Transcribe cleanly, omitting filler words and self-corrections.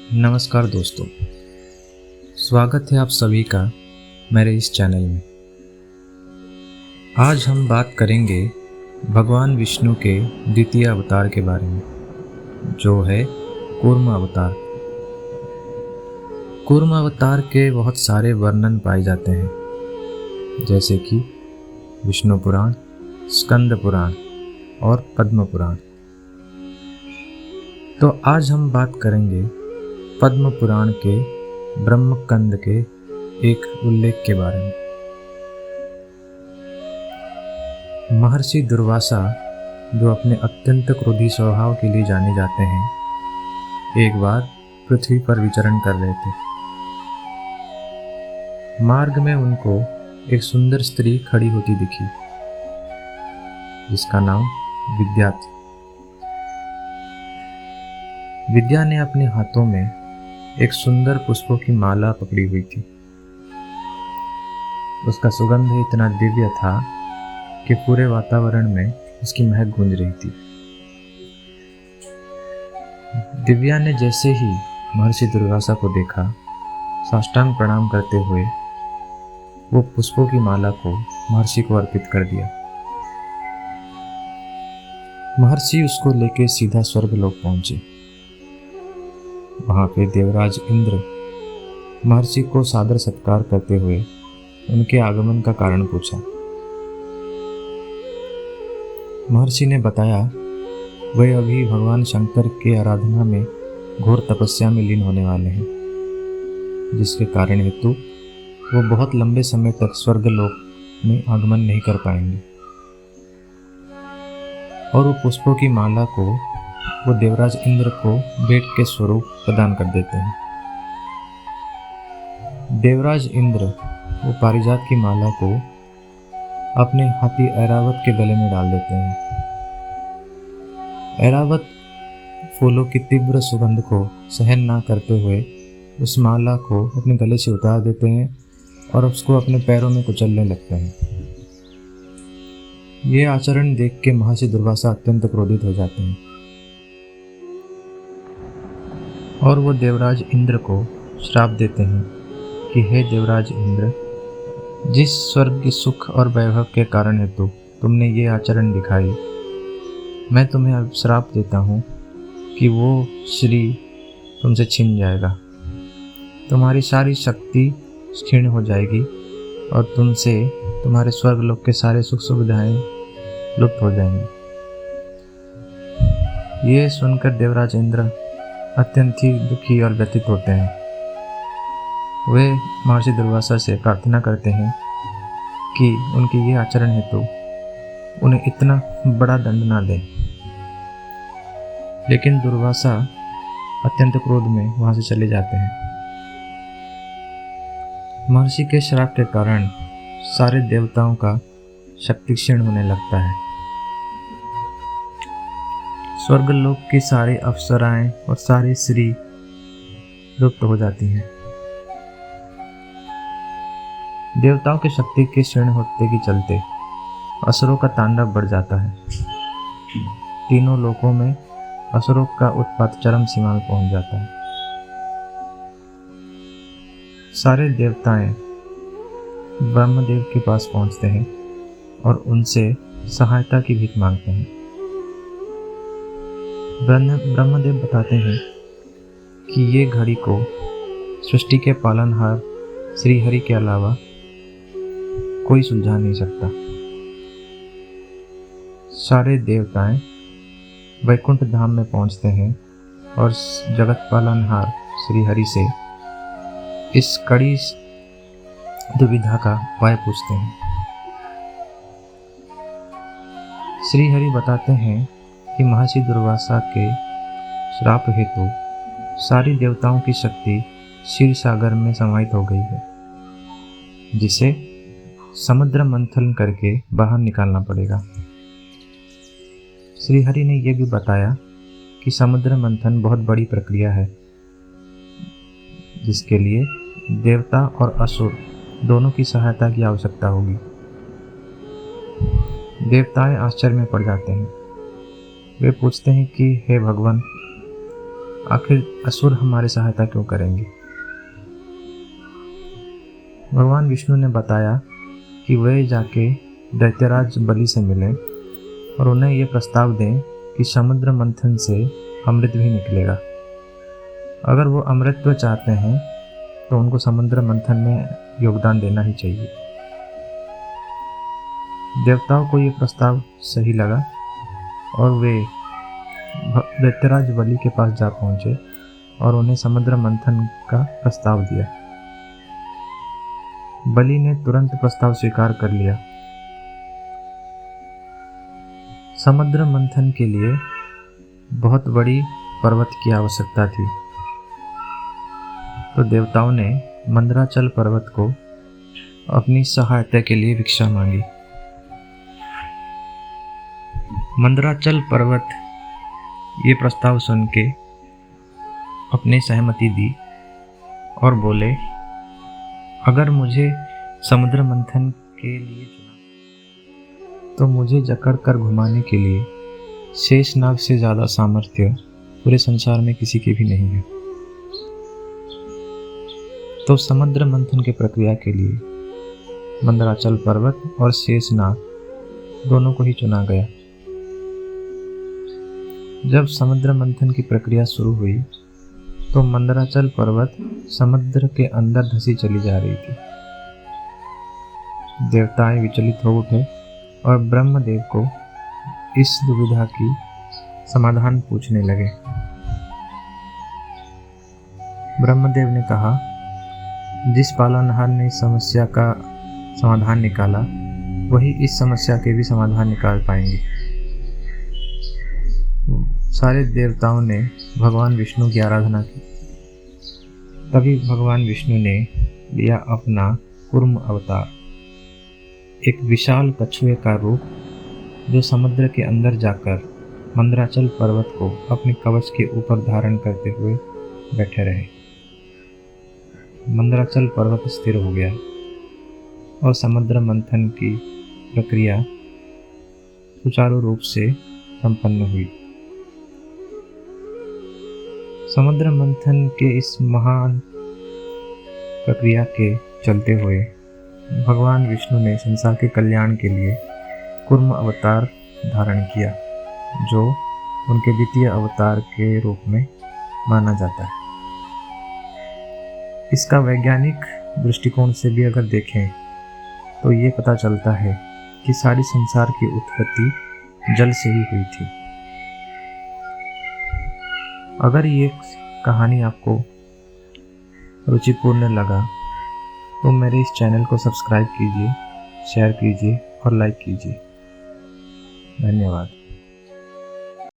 नमस्कार दोस्तों, स्वागत है आप सभी का मेरे इस चैनल में। आज हम बात करेंगे भगवान विष्णु के द्वितीय अवतार के बारे में, जो है कूर्म अवतार। कूर्म अवतार के बहुत सारे वर्णन पाए जाते हैं, जैसे कि विष्णु पुराण, स्कंद पुराण और पद्म पुराण। तो आज हम बात करेंगे पद्म पुराण के ब्रह्मकंद के एक उल्लेख के बारे में। महर्षि दुर्वासा, जो अपने अत्यंत क्रोधी स्वभाव के लिए जाने जाते हैं, एक बार पृथ्वी पर विचरण कर रहे थे। मार्ग में उनको एक सुंदर स्त्री खड़ी होती दिखी, जिसका नाम विद्या थी। विद्या ने अपने हाथों में एक सुंदर पुष्पों की माला पकड़ी हुई थी। उसका सुगंध इतना दिव्य था कि पूरे वातावरण में उसकी महक गूंज रही थी। दिव्या ने जैसे ही महर्षि दुर्वासा को देखा, साष्टांग प्रणाम करते हुए वो पुष्पों की माला को महर्षि को अर्पित कर दिया। महर्षि उसको लेके सीधा स्वर्गलोक पहुंचे। वहां पे देवराज इंद्र महर्षि को सादर सत्कार करते हुए उनके आगमन का कारण पूछा। महर्षि ने बताया वे अभी भगवान शंकर के आराधना में घोर तपस्या में लीन होने वाले हैं, जिसके कारण हेतु वो बहुत लंबे समय तक स्वर्गलोक में आगमन नहीं कर पाएंगे, और वो पुष्पों की माला को वो देवराज इंद्र को भेंट के स्वरूप प्रदान कर देते हैं। देवराज इंद्र वो पारिजात की माला को अपने हाथी ऐरावत के गले में डाल देते हैं। ऐरावत फूलों की तीव्र सुगंध को सहन ना करते हुए उस माला को अपने गले से उतार देते हैं और उसको अपने पैरों में कुचलने लगते हैं। ये आचरण देख के महर्षि दुर्वासा अत्यंत क्रोधित हो जाते हैं और वो देवराज इंद्र को श्राप देते हैं कि हे देवराज इंद्र, जिस स्वर्ग के सुख और वैभव के कारण हेतु तुमने ये आचरण दिखाई, मैं तुम्हें अब श्राप देता हूँ कि वो श्री तुमसे छिन जाएगा। तुम्हारी सारी शक्ति क्षीण हो जाएगी और तुमसे तुम्हारे स्वर्गलोक के सारे सुख सुविधाएं लुप्त हो जाएंगी। ये सुनकर देवराज इंद्र अत्यंत ही दुखी और व्यथित होते हैं। वे महर्षि दुर्वासा से प्रार्थना करते हैं कि उनके ये आचरण हेतु उन्हें इतना बड़ा दंड ना दें, लेकिन दुर्वासा अत्यंत क्रोध में वहां से चले जाते हैं। महर्षि के श्राप के कारण सारे देवताओं का शक्ति क्षीण होने लगता है। स्वर्गलोक की सारी अप्सराएं और सारी स्त्री लुप्त हो जाती हैं। देवताओं की शक्ति के क्षीण होते के चलते असुरों का तांडव बढ़ जाता है। तीनों लोकों में असुरों का उत्पात चरम सीमा में पहुंच जाता है। सारे देवताएं ब्रह्मदेव के पास पहुंचते हैं और उनसे सहायता की भीख मांगते हैं। ब्रह्मदेव बताते हैं कि ये घड़ी को सृष्टि के पालनहार श्री हरि के अलावा कोई सुलझा नहीं सकता। सारे देवताएं वैकुंठ धाम में पहुंचते हैं और जगत पालनहार श्री हरि से इस कड़ी दुविधा का उपाय पूछते हैं। श्री हरि बताते हैं कि महर्षि दुर्वासा के श्राप हेतु सारी देवताओं की शक्ति क्षीर सागर में समाहित हो गई है, जिसे समुद्र मंथन करके बाहर निकालना पड़ेगा। श्री हरि ने यह भी बताया कि समुद्र मंथन बहुत बड़ी प्रक्रिया है, जिसके लिए देवता और असुर दोनों की सहायता की आवश्यकता होगी। देवताएं आश्चर्य में पड़ जाते हैं। वे पूछते हैं कि हे भगवान, आखिर असुर हमारी सहायता क्यों करेंगे? भगवान विष्णु ने बताया कि वे जाके दैत्यराज बलि से मिलें और उन्हें यह प्रस्ताव दें कि समुद्र मंथन से अमृत भी निकलेगा। अगर वो अमृतत्व चाहते हैं तो उनको समुद्र मंथन में योगदान देना ही चाहिए। देवताओं को ये प्रस्ताव सही लगा और वे दैत्यराज बलि के पास जा पहुंचे और उन्हें समुद्र मंथन का प्रस्ताव दिया। बलि ने तुरंत प्रस्ताव स्वीकार कर लिया। समुद्र मंथन के लिए बहुत बड़ी पर्वत की आवश्यकता थी, तो देवताओं ने मंदराचल पर्वत को अपनी सहायता के लिए भिक्षा मांगी। मंदराचल पर्वत ये प्रस्ताव सुन के अपनी सहमति दी और बोले, अगर मुझे समुद्र मंथन के लिए चुना तो मुझे जकड़ कर घुमाने के लिए शेषनाग से ज़्यादा सामर्थ्य पूरे संसार में किसी के भी नहीं है। तो समुद्र मंथन की प्रक्रिया के लिए मंदराचल पर्वत और शेषनाग दोनों को ही चुना गया। जब समुद्र मंथन की प्रक्रिया शुरू हुई तो मंदराचल पर्वत समुद्र के अंदर धंसी चली जा रही थी। देवताएं विचलित हो उठे और ब्रह्मदेव को इस दुविधा की समाधान पूछने लगे। ब्रह्मदेव ने कहा, जिस पालनहार ने इस समस्या का समाधान निकाला वही इस समस्या के भी समाधान निकाल पाएंगे। सारे देवताओं ने भगवान विष्णु की आराधना की। तभी भगवान विष्णु ने लिया अपना कूर्म अवतार, एक विशाल कछुए का रूप, जो समुद्र के अंदर जाकर मंदराचल पर्वत को अपने कवच के ऊपर धारण करते हुए बैठे रहे। मंदराचल पर्वत स्थिर हो गया और समुद्र मंथन की प्रक्रिया सुचारू रूप से संपन्न हुई। समुद्र मंथन के इस महान प्रक्रिया के चलते हुए भगवान विष्णु ने संसार के कल्याण के लिए कूर्म अवतार धारण किया, जो उनके द्वितीय अवतार के रूप में माना जाता है। इसका वैज्ञानिक दृष्टिकोण से भी अगर देखें तो ये पता चलता है कि सारी संसार की उत्पत्ति जल से ही हुई थी। अगर ये कहानी आपको रुचिपूर्ण लगा तो मेरे इस चैनल को सब्सक्राइब कीजिए, शेयर कीजिए और लाइक कीजिए। धन्यवाद।